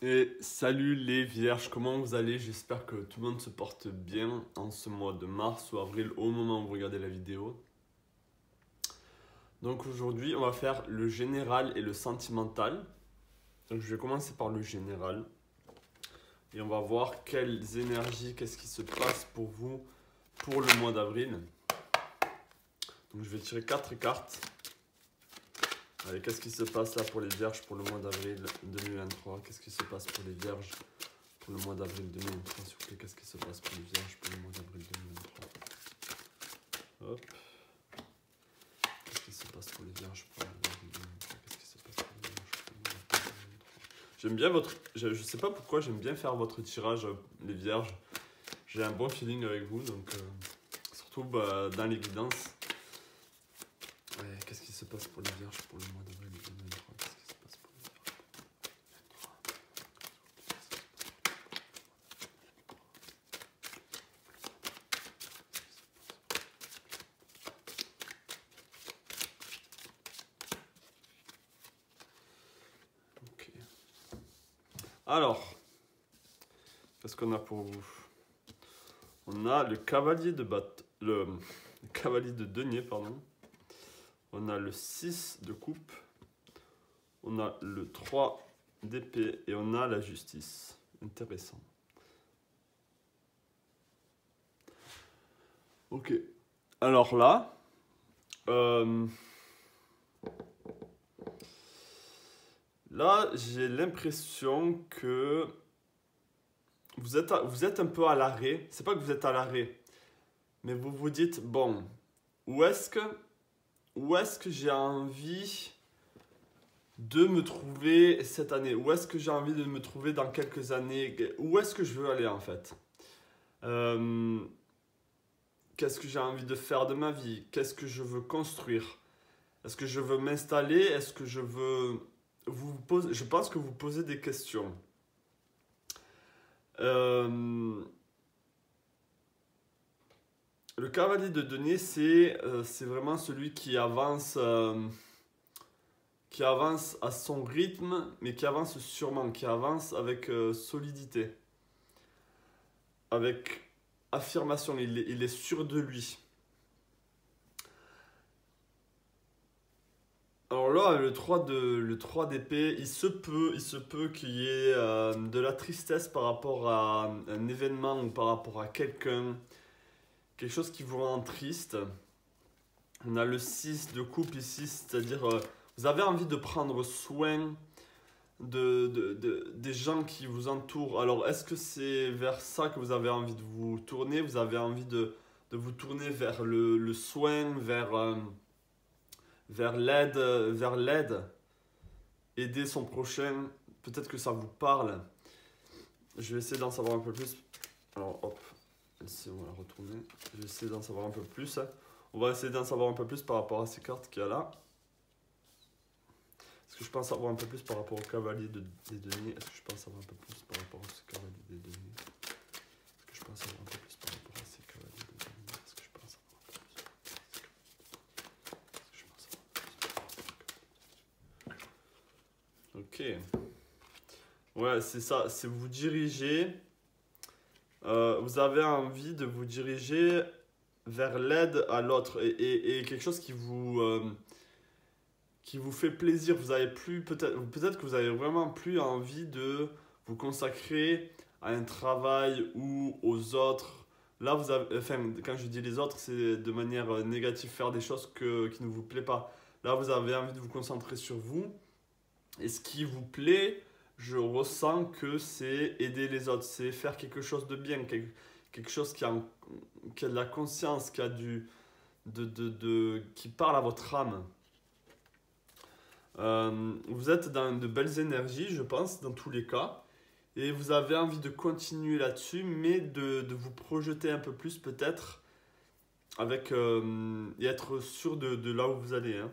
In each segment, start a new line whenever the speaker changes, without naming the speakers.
Et salut les vierges, comment vous allez? J'espère que tout le monde se porte bien en ce mois de mars ou avril au moment où vous regardez la vidéo. Donc aujourd'hui on va faire le général et le sentimental. Donc je vais commencer par le général. Et on va voir quelles énergies, qu'est-ce qui se passe pour vous pour le mois d'avril. Donc je vais tirer 4 cartes. Allez, qu'est-ce qui se passe là pour les vierges pour le mois d'avril 2023? Qu'est-ce qui se passe pour les vierges pour le mois d'avril 2023, s'il vous plaît? Qu'est-ce qui se passe pour les vierges pour le mois d'avril 2023? Hop. Qu'est-ce qui se passe pour les vierges pour le mois d'avril 2023? Qu'est-ce qui se passe pour les vierges pour le mois d'avril 2023? J'aime bien votre... Je sais pas pourquoi, j'aime bien faire votre tirage, les vierges. J'ai un bon feeling avec vous, donc... surtout dans les guidances. Ouais, qu'est-ce qui se passe pour les vierges pour le mois d'avril 2023? Qu'est-ce qui se passe pour les vierges pour le mois d'avril 2023? Ok. Alors, qu'est-ce qu'on a pour vous? On a le cavalier de le cavalier de denier, pardon. On a le 6 de coupe. On a le 3 d'épée et on a la justice. Intéressant. Ok. Alors là, j'ai l'impression que vous êtes un peu à l'arrêt. C'est pas que vous êtes à l'arrêt, mais vous vous dites, bon, où est-ce que j'ai envie de me trouver cette année? Où est-ce que j'ai envie de me trouver dans quelques années? Où est-ce que je veux aller en fait? Qu'est-ce que j'ai envie de faire de ma vie? Qu'est-ce que je veux construire? Est-ce que je veux m'installer? Est-ce que je veux... Je pense que vous posez des questions. Le cavalier de denier, c'est vraiment celui qui avance à son rythme, mais qui avance sûrement, qui avance avec solidité, avec affirmation, il est sûr de lui. Alors là, le 3 d'épée, il se peut qu'il y ait de la tristesse par rapport à un événement ou par rapport à quelqu'un, quelque chose qui vous rend triste. On a le 6 de coupe ici, c'est-à-dire vous avez envie de prendre soin des gens qui vous entourent. Alors, est-ce que c'est vers ça que vous avez envie de vous tourner? Vous avez envie de vous tourner vers le soin, vers l'aide, aider son prochain. Peut-être que ça vous parle. Je vais essayer d'en savoir un peu plus. Alors, hop, ici, on va la retourner. Je vais essayer d'en savoir un peu plus. On va essayer d'en savoir un peu plus par rapport à ces cartes qu'il y a là. Est-ce que je pense savoir un peu plus par rapport au cavalier des deniers? Est-ce que je pense savoir un peu plus par rapport à ce cavalier des deniers? Est-ce que je pense savoir un peu plus par rapport à ces cavaliers des deniers? Est-ce que je pense savoir un peu plus par rapport à ces cavaliers? Ok. Ouais, c'est ça. C'est vous diriger. Vous avez envie de vous diriger vers l'aide à l'autre et quelque chose qui vous fait plaisir. Vous avez plus peut-être que vous avez vraiment plus envie de vous consacrer à un travail ou aux autres. Là, vous avez, enfin, quand je dis les autres, c'est de manière négative, faire des choses qui ne vous plaît pas. Là, vous avez envie de vous concentrer sur vous. Et ce qui vous plaît, je ressens que c'est aider les autres, c'est faire quelque chose de bien, quelque chose qui a de la conscience, qui a qui parle à votre âme. Vous êtes dans de belles énergies, je pense, dans tous les cas. Et vous avez envie de continuer là-dessus, mais de vous projeter un peu plus peut-être avec, et être sûr de là où vous allez. Hein.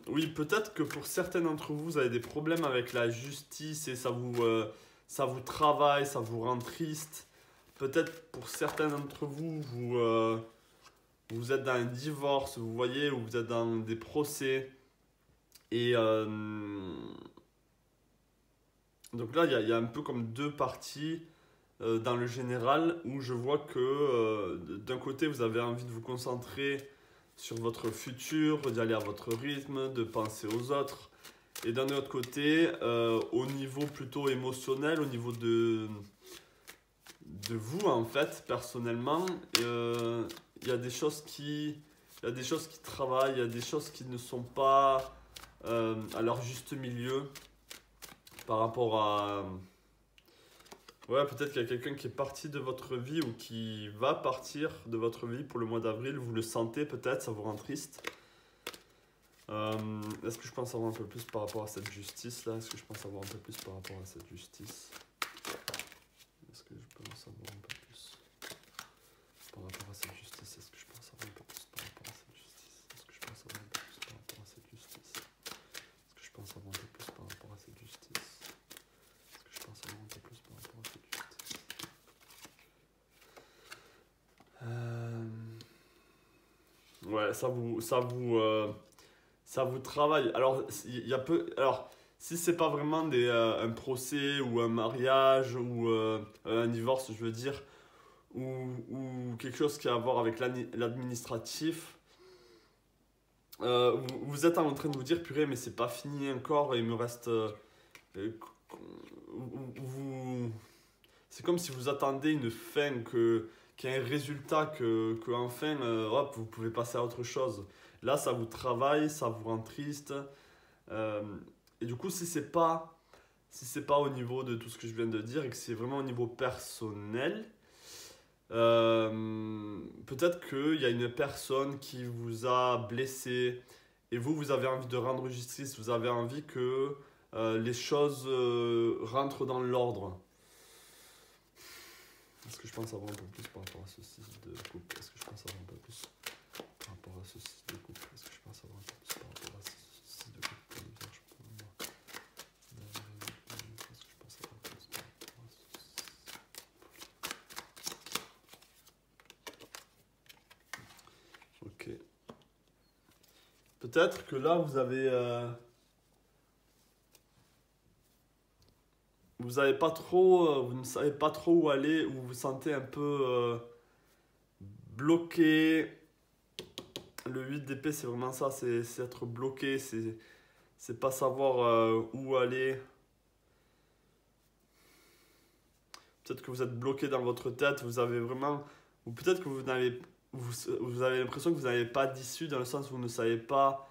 Oui, peut-être que pour certains d'entre vous, vous avez des problèmes avec la justice et ça vous travaille, ça vous rend triste. Peut-être pour certains d'entre vous, vous êtes dans un divorce, vous voyez, ou vous êtes dans des procès. Et Donc là, il y a un peu comme deux parties dans le général où je vois que d'un côté, vous avez envie de vous concentrer sur votre futur, d'y aller à votre rythme, de penser aux autres. Et d'un autre côté, au niveau plutôt émotionnel, au niveau de vous, en fait, personnellement, il y a des choses il y a des choses qui travaillent, il y a des choses qui ne sont pas à leur juste milieu par rapport à... Ouais, peut-être qu'il y a quelqu'un qui est parti de votre vie ou qui va partir de votre vie pour le mois d'avril. Vous le sentez peut-être, ça vous rend triste. Est-ce que je pense avoir un peu plus par rapport à cette justice là? Est-ce que je pense avoir un peu plus par rapport à cette justice? Est-ce que je pense avoir un peu plus par rapport à cette justice? Est-ce que je pense avoir un peu plus par rapport à cette justice? Est-ce que je pense avoir un peu plus par rapport à cette justice? Est-ce que je pense avoir un peu plus par rapport à cette justice? Est-ce que je pense avoir un peu plus par rapport à cette justice? Ouais, ça vous travaille. Alors, il y a peu. Alors, si c'est pas vraiment un procès ou un mariage ou un divorce, je veux dire, ou quelque chose qui a à voir avec l'administratif, vous êtes en train de vous dire, purée, mais c'est pas fini encore, il me reste. Euh, vous, c'est comme si vous attendez une fin, qu'il y ait un résultat, que enfin, hop, vous pouvez passer à autre chose. Là, ça vous travaille, ça vous rend triste. Euh, et du coup, si c'est pas au niveau de tout ce que je viens de dire et que c'est vraiment au niveau personnel, peut-être qu'il y a une personne qui vous a blessé et vous avez envie de rendre justice, vous avez envie que les choses rentrent dans l'ordre. Est-ce que je pense avoir un peu plus par rapport à ce style de couple? Est-ce que je pense avoir un peu plus par rapport à ce style de couple? Est-ce que je pense avoir un peu plus par rapport à ce style de couple pour le vierge pour moi? Est-ce que je pense avoir un peu plus par rapport à ce... Ok. Peut-être que là, vous avez pas trop, vous ne savez pas trop où aller, ou vous vous sentez un peu bloqué. Le 8 d'épée, c'est vraiment ça, c'est être bloqué, c'est pas savoir où aller. Peut-être que vous êtes bloqué dans votre tête, vous avez vraiment... Ou peut-être que vous avez l'impression que vous n'avez pas d'issue, dans le sens où vous ne savez pas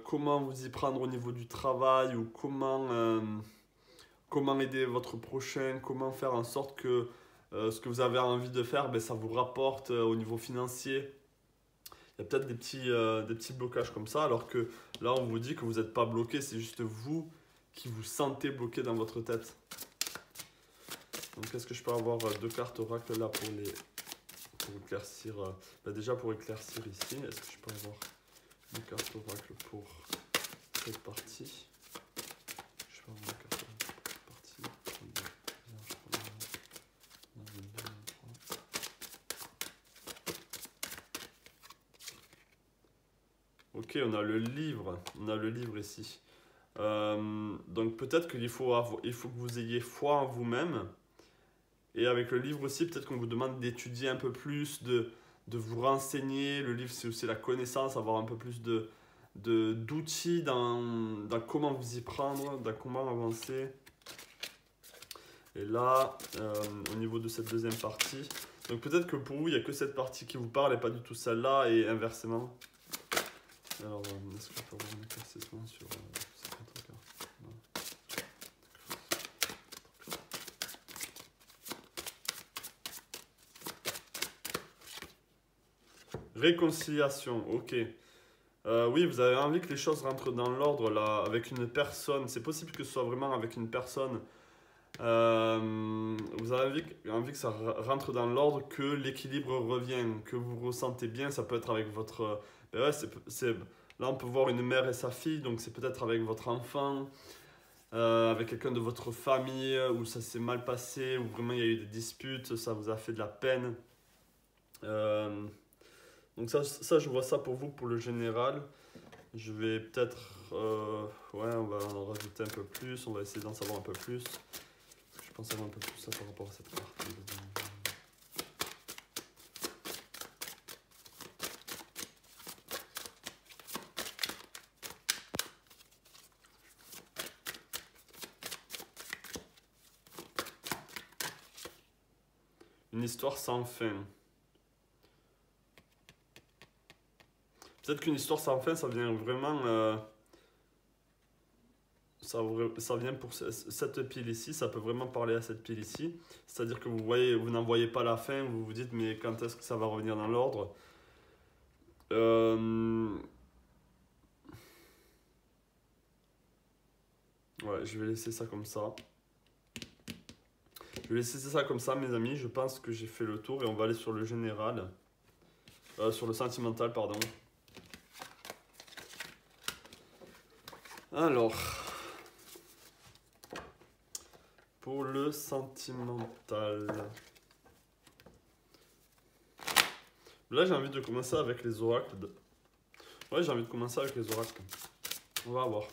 comment vous y prendre au niveau du travail, ou comment aider votre prochain, comment faire en sorte que ce que vous avez envie de faire, ben, ça vous rapporte au niveau financier. Il y a peut-être des petits blocages comme ça, alors que là, on vous dit que vous n'êtes pas bloqué, c'est juste vous qui vous sentez bloqué dans votre tête. Donc, est-ce que je peux avoir deux cartes oracle là pour éclaircir ben, déjà pour éclaircir ici, est-ce que je peux avoir deux cartes oracle pour cette partie? Je peux avoir deux cartes oracle pour cette partie. Ok, on a le livre ici. Donc peut-être il faut que vous ayez foi en vous-même. Et avec le livre aussi, peut-être qu'on vous demande d'étudier un peu plus, de vous renseigner. Le livre, c'est aussi la connaissance, avoir un peu plus d'outils dans comment vous y prendre, dans comment avancer. Et là, au niveau de cette deuxième partie, donc peut-être que pour vous, il n'y a que cette partie qui vous parle et pas du tout celle-là, et inversement. Alors, est-ce que je peux avoir un éclaircissement sur ces quatre cartes? Non. Réconciliation, ok. Oui, vous avez envie que les choses rentrent dans l'ordre là, avec une personne. C'est possible que ce soit vraiment avec une personne. Vous avez envie que ça rentre dans l'ordre, que l'équilibre revienne, que vous vous ressentez bien. Ça peut être avec votre... Ben ouais, là, on peut voir une mère et sa fille, donc c'est peut-être avec votre enfant, avec quelqu'un de votre famille, où ça s'est mal passé, où vraiment il y a eu des disputes, ça vous a fait de la peine. Donc ça, je vois ça pour vous, pour le général. Je vais peut-être Ouais, on va en rajouter un peu plus, on va essayer d'en savoir un peu plus. Je pense savoir un peu plus ça par rapport à cette carte. Une histoire sans fin. Peut-être qu'une histoire sans fin, ça vient vraiment... ça vient pour cette pile ici, ça peut vraiment parler à cette pile ici. C'est-à-dire que vous n'en voyez pas la fin, vous vous dites mais quand est-ce que ça va revenir dans l'ordre? Ouais, je vais laisser ça comme ça. Je vais laisser ça comme ça, mes amis. Je pense que j'ai fait le tour et on va aller sur le général. Sur le sentimental, pardon. Alors, pour le sentimental. Là, j'ai envie de commencer avec les oracles. Ouais, j'ai envie de commencer avec les oracles. On va voir.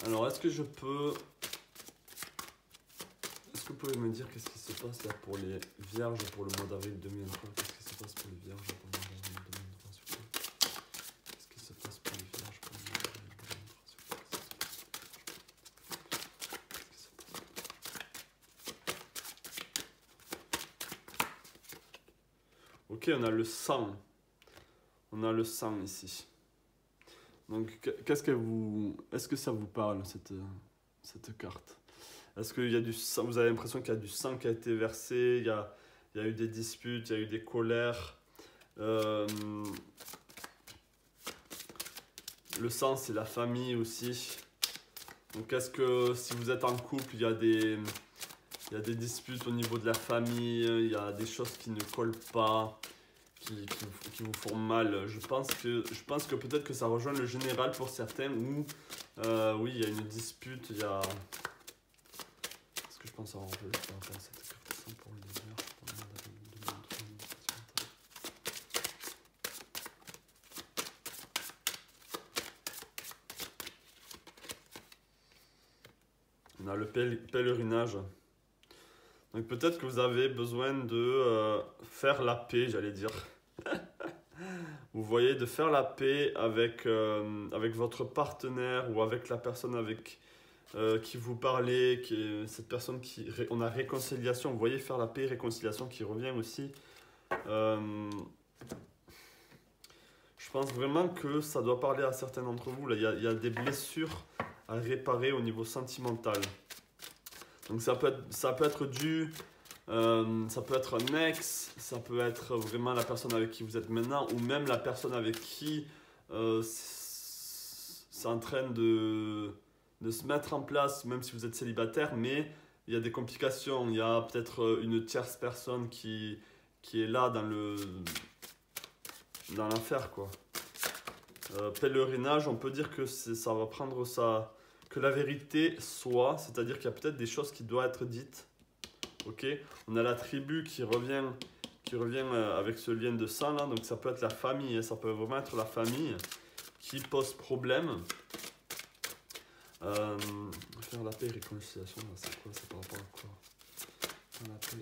Alors, est-ce que je peux... Est-ce que vous pouvez me dire qu'est-ce qui se passe là pour les vierges pour le mois d'avril 2023? Qu'est-ce qui se passe pour les vierges pour le mois d'avril 2023, s'il vous plaît? Qu'est-ce qui se passe pour les vierges pour le mois d'avril 2023, s'il vous plaît? Qu'est-ce qui se passe? Ok, on a le sang. On a le sang ici. Donc, qu'est-ce que vous... Est-ce que ça vous parle, cette carte? Est-ce qu'il y a du sang? Vous avez l'impression qu'il y a du sang qui a été versé, il y a eu des disputes, il y a eu des colères. Le sang, c'est la famille aussi. Donc, est-ce que si vous êtes en couple, il y a des disputes au niveau de la famille, il y a des choses qui ne collent pas, qui vous font mal? Je pense que peut-être que ça rejoint le général pour certains, où oui, il y a une dispute, il y a... Je pense avoir un peu par rapport à cette carte pour les vierges pour le mois d'avril 2023. On a le pèlerinage. Donc peut-être que vous avez besoin de faire la paix, j'allais dire. Vous voyez, de faire la paix avec votre partenaire ou avec la personne avec qui vous parlez, cette personne on a réconciliation, vous voyez, faire la paix, réconciliation qui revient aussi. Je pense vraiment que ça doit parler à certains d'entre vous. Là, il y a des blessures à réparer au niveau sentimental. Donc ça peut être dû, ça peut être un ex, ça peut être vraiment la personne avec qui vous êtes maintenant, ou même la personne avec qui c'est en train de se mettre en place, même si vous êtes célibataire, mais il y a des complications. Il y a peut-être une tierce personne qui est là dans l'affaire, quoi. Pèlerinage, on peut dire que ça va prendre ça, que la vérité soit, c'est-à-dire qu'il y a peut-être des choses qui doivent être dites. Ok, on a la tribu qui revient avec ce lien de sang là, donc ça peut être la famille, hein, ça peut vraiment être la famille qui pose problème. Faire la paix et réconciliation, c'est quoi? C'est par rapport à quoi? Faire la paix et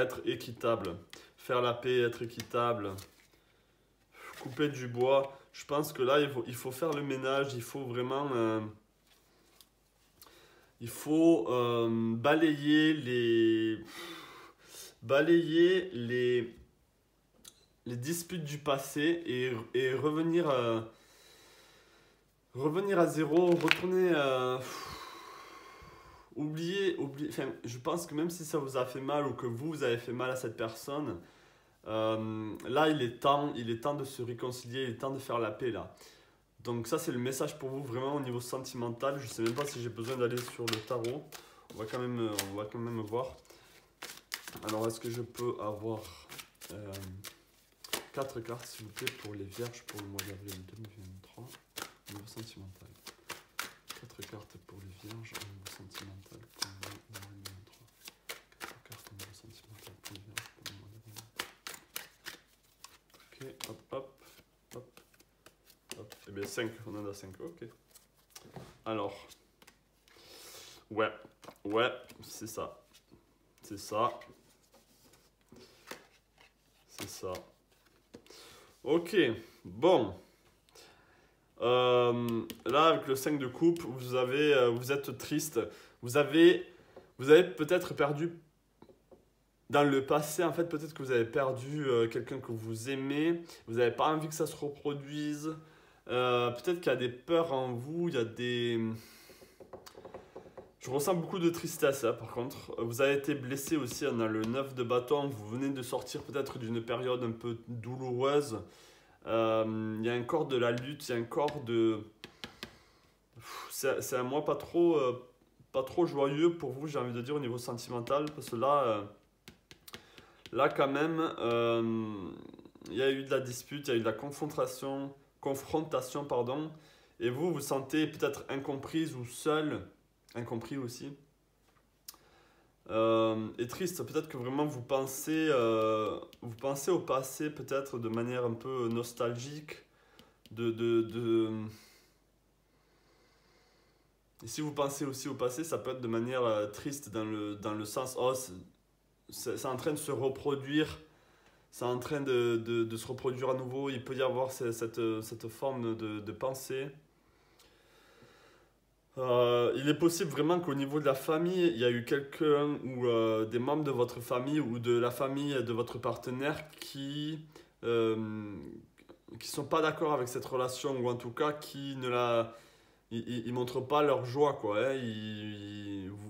être équitable. Faire la paix, être équitable. Couper du bois. Je pense que là, il faut faire le ménage. Il faut vraiment... il faut balayer les disputes du passé et revenir à zéro, retourner... oublier, enfin, je pense que même si ça vous a fait mal ou que vous avez fait mal à cette personne, là il est temps de se réconcilier, il est temps de faire la paix là. Donc ça c'est le message pour vous vraiment au niveau sentimental. Je sais même pas si j'ai besoin d'aller sur le tarot. On va quand même voir. Alors est-ce que je peux avoir 4 cartes s'il vous plaît pour les vierges pour le mois d'avril 2023 au niveau sentimental? 4 cartes pour les vierges au niveau sentimental pour le mois d'avril 2023. hop, hop, hop, hop. Et bien 5, on en a 5, ok. Alors, ouais, c'est ça. C'est ça. C'est ça. Ok, bon. Là, avec le 5 de coupe, vous êtes triste. Vous avez peut-être perdu dans le passé, en fait, peut-être que vous avez perdu quelqu'un que vous aimez. Vous n'avez pas envie que ça se reproduise. Peut-être qu'il y a des peurs en vous. Il y a des... Je ressens beaucoup de tristesse, hein, par contre. Vous avez été blessé aussi. On a le 9 de bâton. Vous venez de sortir peut-être d'une période un peu douloureuse. Il y a encore de la lutte. Il y a encore de... C'est un mois pas trop joyeux pour vous, j'ai envie de dire, au niveau sentimental. Parce que là quand même, il y a eu de la dispute, il y a eu de la confrontation, pardon. Et vous vous sentez peut-être incomprise ou seule, incompris aussi. Et triste, peut-être que vraiment vous pensez au passé peut-être de manière un peu nostalgique. Et si vous pensez aussi au passé, ça peut être de manière triste dans le sens, oh, c'est en train de se reproduire, c'est en train de se reproduire à nouveau, il peut y avoir cette forme de pensée. Il est possible vraiment qu'au niveau de la famille, il y a eu quelqu'un ou des membres de votre famille ou de la famille de votre partenaire qui sont pas d'accord avec cette relation ou en tout cas qui ne la ils montrent pas leur joie quoi, hein.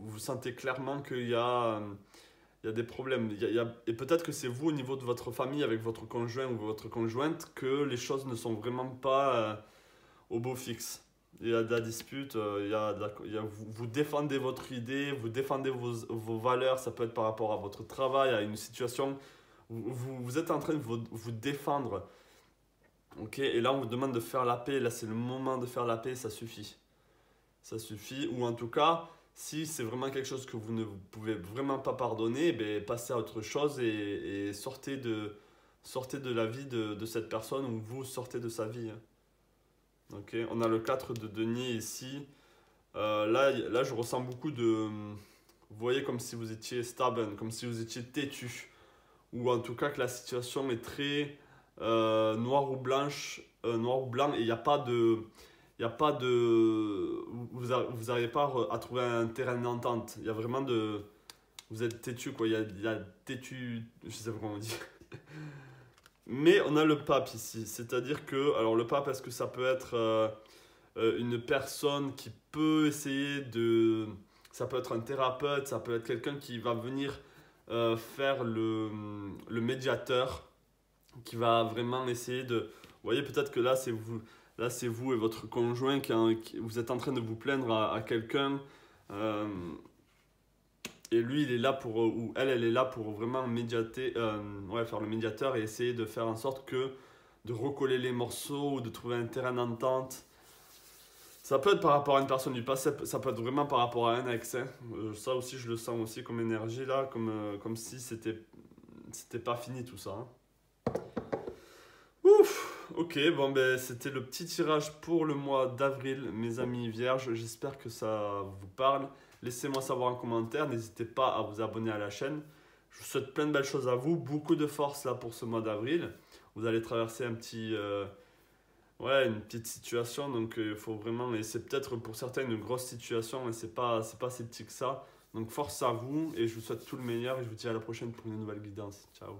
Vous sentez clairement qu'il y a des problèmes. Et peut-être que c'est vous au niveau de votre famille avec votre conjoint ou votre conjointe que les choses ne sont vraiment pas au beau fixe. Il y a de la dispute, vous défendez votre idée, vous défendez vos valeurs, ça peut être par rapport à votre travail, à une situation. Vous êtes en train de vous défendre. Ok, et là on vous demande de faire la paix, là c'est le moment de faire la paix, ça suffit. Ça suffit, ou en tout cas, si c'est vraiment quelque chose que vous ne pouvez vraiment pas pardonner, ben, passez à autre chose et sortez de la vie de cette personne ou vous sortez de sa vie, hein. Ok, on a le 4 de denier ici. Là, je ressens beaucoup de... Vous voyez comme si vous étiez stubborn, comme si vous étiez têtu. Ou en tout cas que la situation est très noir ou blanche, noir ou blanc, et il n'y a pas de... Il y a pas de... Vous n'arrivez pas à trouver un terrain d'entente. Il y a vraiment de... Vous êtes têtu, quoi. Il y a têtu... Je sais pas comment on dit. Mais on a le pape ici. C'est-à-dire que... Alors le pape, est-ce que ça peut être une personne qui peut essayer de... Ça peut être un thérapeute, ça peut être quelqu'un qui va venir faire le médiateur, qui va vraiment essayer de... Vous voyez, peut-être que là, c'est vous. Là, c'est vous et votre conjoint vous êtes en train de vous plaindre à quelqu'un. Et lui, il est là pour, ou elle est là pour vraiment médiater, faire le médiateur et essayer de faire en sorte de recoller les morceaux ou de trouver un terrain d'entente. Ça peut être par rapport à une personne du passé, ça peut être vraiment par rapport à un ex, hein. Ça aussi, je le sens aussi comme énergie là, comme si c'était pas fini tout ça, hein. Ouf, ok, bon ben c'était le petit tirage pour le mois d'avril, mes amis vierges. J'espère que ça vous parle. Laissez-moi savoir en commentaire, n'hésitez pas à vous abonner à la chaîne. Je vous souhaite plein de belles choses à vous, beaucoup de force là pour ce mois d'avril. Vous allez traverser une petite situation, donc il faut vraiment, et c'est peut-être pour certains une grosse situation, mais c'est pas si petit que ça. Donc force à vous, et je vous souhaite tout le meilleur, et je vous dis à la prochaine pour une nouvelle guidance. Ciao.